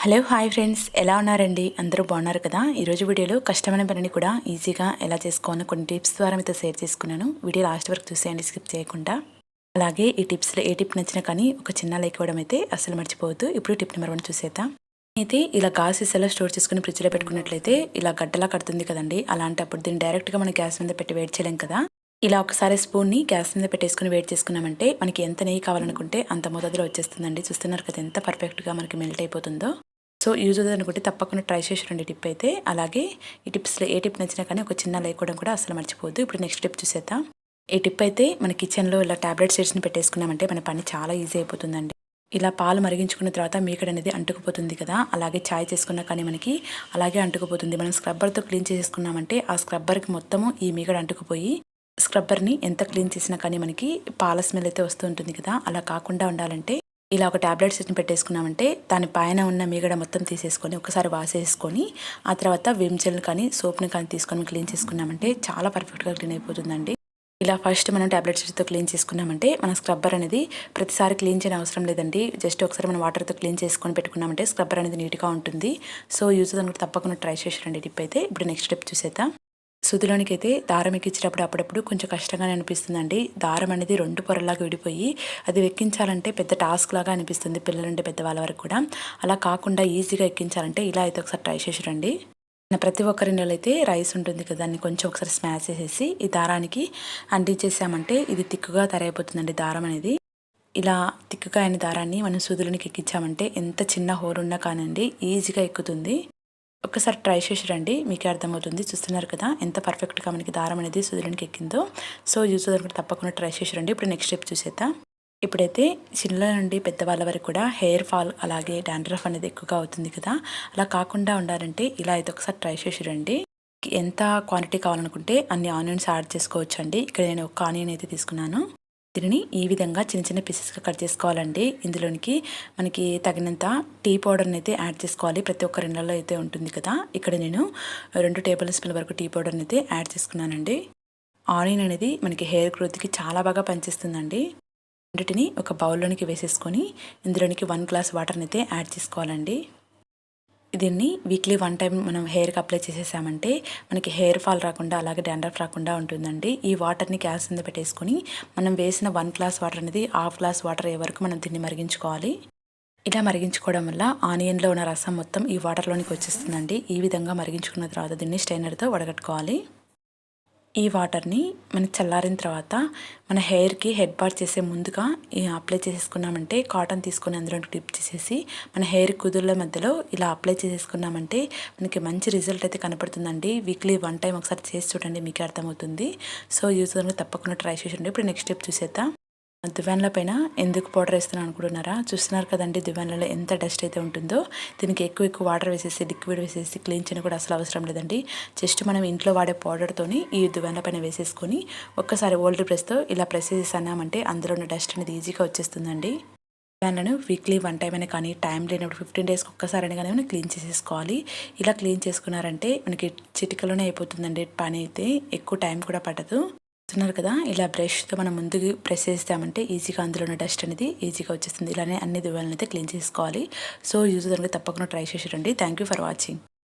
Hello hi friends, ఎలా ఉన్నారండి? అందరూ బాగున్నారు కదా? ఈరోజు వీడియోలో కష్టమైన పనిని కూడా ఈజీగా ఎలా చేసుకోవాలని కొన్ని టిప్స్ ద్వారా మీతో షేర్ చేసుకున్నాను. వీడియో లాస్ట్ వరకు చూసేయండి, స్కిప్ చేయకుండా. అలాగే ఈ టిప్స్లో ఏ టిప్ నచ్చినా కానీ ఒక చిన్న లైక్ ఇవ్వడం అయితే అసలు మర్చిపోవద్దు. ఇప్పుడు టిప్ నెంబర్ 1 చూసేద్దాం. అయితే ఇలా గాస్ సీసాలో స్టోర్ చేసుకుని ఫ్రిడ్జ్లో పెట్టుకున్నట్లయితే ఇలా గడ్డలా కడుతుంది కదండి. అలాంటప్పుడు దీన్ని డైరెక్ట్గా మనం గ్యాస్ మీద పెట్టి వేడి చేయలేం కదా. ఇలా ఒకసారి స్పూన్ని గ్యాస్ మీద పెట్టేసుకుని వేడి చేసుకున్నామంటే మనకి ఎంత నెయ్యి కావాలనుకుంటే అంత మోతాదులో వచ్చేస్తుందండి. చూస్తున్నారు కదా ఎంత పర్ఫెక్ట్గా మనకి మెల్ట్ అయిపోతుందో. సో యూజ్ అవుతుంది అనుకుంటే తప్పకుండా ట్రై చేసి రండి టిప్ అయితే. అలాగే ఈ టిప్స్లో ఏ టిప్ నచ్చినా కానీ ఒక చిన్న లైక్ ఇవ్వడం కూడా అసలు మర్చిపోవద్దు. ఇప్పుడు నెక్స్ట్ టిప్ చూసేద్దాం. ఈ టిప్ అయితే మన కిచెన్లో ఇలా టాబ్లెట్ సీడ్స్ని పెట్టేసుకున్నామంటే మన పని చాలా ఈజీ అయిపోతుందండి. ఇలా పాలు మరిగించుకున్న తర్వాత మీగడ అనేది అంటుకుపోతుంది కదా, అలాగే ఛాయ్ చేసుకున్నా కానీ మనకి అలాగే అంటుకుపోతుంది. మనం స్క్రబ్బర్తో క్లీన్ చేసుకున్నామంటే ఆ స్క్రబ్బర్కి మొత్తము ఈ మీగడ అంటుకుపోయి స్క్రబ్బర్ని ఎంత క్లీన్ చేసినా కానీ మనకి పాల స్మెల్ అయితే వస్తూ ఉంటుంది కదా. అలా కాకుండా ఉండాలంటే ఇలా ఒక టాబ్లెట్ సెట్ని పెట్టేసుకున్నామంటే దాని పైన ఉన్న మీగడ మొత్తం తీసేసుకొని ఒకసారి వాసేసుకొని ఆ తర్వాత విమ్ జెల్ కానీ సోప్ని కానీ తీసుకొని క్లీన్ చేసుకున్నామంటే చాలా పర్ఫెక్ట్గా క్లీన్ అయిపోతుందండి. ఇలా ఫస్ట్ మనం టాబ్లెట్ సెట్తో క్లీన్ చేసుకున్నామంటే మన స్క్రబ్బర్ అనేది ప్రతిసారి క్లీన్ చేయని అవసరం లేదండి. జస్ట్ ఒకసారి మనం వాటర్తో క్లీన్ చేసుకొని పెట్టుకున్నామంటే స్క్రబ్బర్ అనేది నీట్గా ఉంటుంది. సో యూజ్ అనుకుంటే తప్పకుండా ట్రై చేసారండి టిప్ అయితే. ఇప్పుడు నెక్స్ట్ టిప్ చూసేద్దాం. సుదిలోనికి అయితే దారం ఎక్కించేటప్పుడు అప్పుడప్పుడు కొంచెం కష్టంగానే అనిపిస్తుందండి. దారం అనేది 2 పొరలాగా విడిపోయి అది ఎక్కించాలంటే పెద్ద టాస్క్ లాగా అనిపిస్తుంది పిల్లలుంటే పెద్దవాళ్ళ వరకు కూడా. అలా కాకుండా ఈజీగా ఎక్కించాలంటే ఇలా అయితే ఒకసారి ట్రై చేసి రండి. ప్రతి ఒక్కరి నెల అయితే రైస్ ఉంటుంది కదా, దాన్ని కొంచెం ఒకసారి స్మాష్ చేసేసి ఈ దారానికి అంటించేసామంటే ఇది తిక్కుగా తయారైపోతుందండి దారం అనేది. ఇలా తిక్కుగా అయిన దారాన్ని మనం సూదులోనికి ఎక్కించామంటే ఎంత చిన్న హోల్ ఉన్నా కానండి ఈజీగా ఎక్కుతుంది. ఒక్కసారి ట్రై చేసి రండి, మీకే అర్థమవుతుంది. చూస్తున్నారు కదా ఎంత పర్ఫెక్ట్గా మనకి దారం అనేది సుదులోనికి ఎక్కిందో. సో యూజ్ కూడా తప్పకుండా ట్రై చేసి రండి. ఇప్పుడు నెక్స్ట్ స్టెప్ చూసేద్దాం. ఇప్పుడైతే చిన్నల నుండి పెద్దవాళ్ళ వరకు కూడా హెయిర్ ఫాల్ అలాగే డాండ్రఫ్ అనేది ఎక్కువగా అవుతుంది కదా. అలా కాకుండా ఉండాలంటే ఇలా అయితే ఒకసారి ట్రై చేసి రండి. ఎంత క్వాంటిటీ కావాలనుకుంటే అన్ని ఆనియన్స్ యాడ్ చేసుకోవచ్చు అండి. ఇక్కడ నేను ఒక ఆనియన్ అయితే తీసుకున్నాను. దీనిని ఈ విధంగా చిన్న చిన్న పీసెస్గా కట్ చేసుకోవాలండి. ఇందులోనికి మనకి తగినంత టీ పౌడర్ని అయితే యాడ్ చేసుకోవాలి. ప్రతి ఒక్క ఇళ్ళల్లో అయితే ఉంటుంది కదా. ఇక్కడ నేను 2 టేబుల్ స్పూన్ల వరకు టీ పౌడర్ని అయితే యాడ్ చేసుకున్నానండి. ఆనియన్ అనేది మనకి హెయిర్ గ్రోత్కి చాలా బాగా పనిచేస్తుందండి. రెండింటిని ఒక బౌల్లోనికి వేసేసుకొని ఇందులోనికి 1 గ్లాస్ వాటర్ని అయితే యాడ్ చేసుకోవాలండి. దీన్ని వీక్లీ 1 టైం మనం హెయిర్కి అప్లై చేసేసామంటే మనకి హెయిర్ ఫాల్ రాకుండా అలాగే డాండ్రఫ్ రాకుండా ఉంటుందండి. ఈ వాటర్ని గ్యాస్ మీద పెట్టేసుకొని మనం వేసిన 1 గ్లాస్ వాటర్ అనేది హాఫ్ గ్లాస్ వాటర్ అయ్యే వరకు మనం దీన్ని మరిగించుకోవాలి. ఇలా మరిగించుకోవడం వల్ల ఆనియన్లో ఉన్న రసం మొత్తం ఈ వాటర్లోనికి వచ్చేస్తుందండి. ఈ విధంగా మరిగించుకున్న తర్వాత దీన్ని స్ట్రైనర్తో వడగట్టుకోవాలి. ఈ వాటర్ని మనకి చల్లారిన తర్వాత మన హెయిర్కి హెడ్ బాత్ చేసే ముందుగా అప్లై చేసేసుకున్నామంటే కాటన్ తీసుకొని అందులో డిప్ చేసేసి మన హెయిర్ కుదుళ్ళ మధ్యలో ఇలా అప్లై చేసేసుకున్నామంటే మనకి మంచి రిజల్ట్ అయితే కనపడుతుందండి. వీక్లీ 1 టైం ఒకసారి చేసి చూడండి, మీకే అర్థమవుతుంది. సో యూజ్ తప్పకుండా ట్రై చేయండి. ఇప్పుడు నెక్స్ట్ స్టెప్ చూసేద్దాం. దువ్వెనల పైన ఎందుకు పౌడర్ వేస్తున్నాను అనుకుంటున్నారా? చూస్తున్నారు కదండి దువ్వెనలలో ఎంత డస్ట్ అయితే ఉంటుందో. దీనికి ఎక్కువ వాటర్ వేసేసి లిక్విడ్ వేసేసి క్లీన్ చేయడం కూడా అసలు అవసరం లేదండి. జస్ట్ మనం ఇంట్లో వాడే పౌడర్తోని ఈ దువ్వెనల పైన వేసేసుకొని ఒక్కసారి ఓల్డ్ ప్రెస్తో ఇలా ప్రెస్ చేసామంటే అందులో ఉన్న డస్ట్ అనేది ఈజీగా వచ్చేస్తుందండి. దువ్వెనలను వీక్లీ 1 టైం అయినా కానీ టైం లేనప్పుడు 15 డేస్కి ఒక్కసారైనా కానీ మనం క్లీన్ చేసేసుకోవాలి. ఇలా క్లీన్ చేసుకున్నారంటే మనకి చిటికలోనే అయిపోతుందండి పని అయితే, ఎక్కువ టైం కూడా పట్టదు. చూస్తున్నారు కదా, ఇలా బ్రష్తో మనం ముందుకు ప్రెస్ చేస్తామంటే ఈజీగా అందులో ఉన్న డస్ట్ అనేది ఈజీగా వచ్చేస్తుంది. ఇలానే అన్ని దువ్వెనలను అయితే క్లీన్ చేసుకోవాలి. సో యూజ్ తప్పకుండా ట్రై చేసి రండి. Thank you for watching.